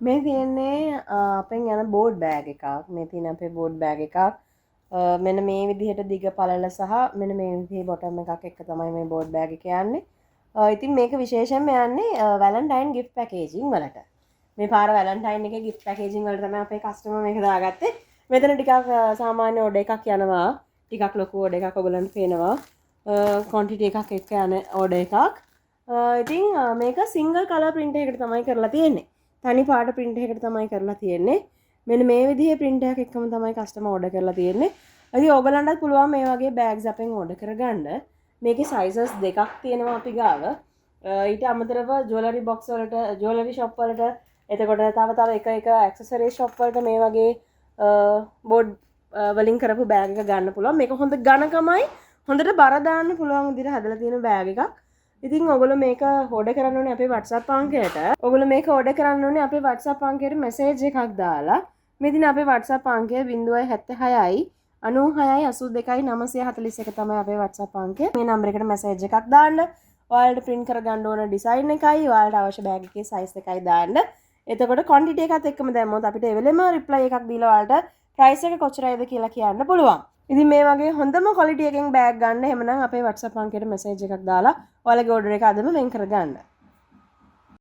මේ තියෙන්නේ අපෙන් යන බෝඩ් බෑග් එකක්. මේ තියෙන අපේ බෝඩ් බෑග් එකක්. මෙන්න මේ විදිහට දිග පළල සහ මෙන්න මේ විදිහේ බොටම් එකක් එක්ක තමයි මේ බෝඩ් බෑග් එක යන්නේ. ඉතින් මේක විශේෂයෙන්ම යන්නේ වැලන්ටයින් ගිෆ්ට් පැකේජින් වලට. මේ පාර වැලන්ටයින් එකේ ගිෆ්ට් පැකේජින් වලට තමයි අපේ කස්ටමර් මේක දාගත්තේ. මෙතන ටිකක් සාමාන්‍ය ඕඩර් එකක් යනවා. ටිකක් ලොකු ඕඩර් එකක් ඔයගලන්ට පේනවා. ක්වොන්ටිටි එකක් එක්ක යන ඕඩර් එකක්. ඉතින් මේක සිංගල් කලර් print එකකට තමයි කරලා තියෙන්නේ. තනි පාට print එකකට තමයි කරලා තියෙන්නේ. මෙන්න මේ විදිහේ print එකක් එක්කම තමයි කස්ටමර් ඕඩර් කරලා තියෙන්නේ. ඉතින් ඕගලන්ටත් පුළුවන් මේ වගේ bags අපෙන් ඕඩර් කරගන්න. මේකේ sizes දෙකක් තියෙනවා අපි ගාව. ඊට අමතරව jewelry box වලට, jewelry shop වලට, එතකොට තව එක accessory shop වලට මේ වගේ board වලින් කරපු bag එක ගන්න පුළුවන්. මේක හොඳ ඝනකමයි. හොඳට බර දාන්න පුළුවන් විදිහට හදලා තියෙන bag එකක්. ඉතින් ඔයගොල්ලෝ මේක ඕඩර් කරන්න ඕනේ අපේ WhatsApp අංකයට. ඔයගොල්ලෝ මේක ඕඩර් කරන්න ඕනේ අපේ WhatsApp අංකයට මැසේජ් එකක් දාලා. මේ දින අපේ WhatsApp අංකය 076යි 96යි 82යි 941 තමයි අපේ WhatsApp අංකය. මේ නම්බර් එකට මැසේජ් එකක් දාන්න. ඔයාලට print කරගන්න ඕන ඩිසයින් එකයි, ඔයාලට අවශ්‍ය බෑග් එකේ size එකයි දාන්න. එතකොට quantity එකත් එක්කම දැම්මොත් අපිට එවෙලෙම reply එකක් දීලා ඔයාලට price එක කොච්චරයිද කියලා කියන්න පුළුවන්. ඉතින් මේ වගේ හොඳම quality එකෙන් බෑග් ගන්න එහෙමනම් අපේ WhatsApp අංකයට message එකක් දාලා ඔයාලගේ order එක අදම වෙන් කරගන්න.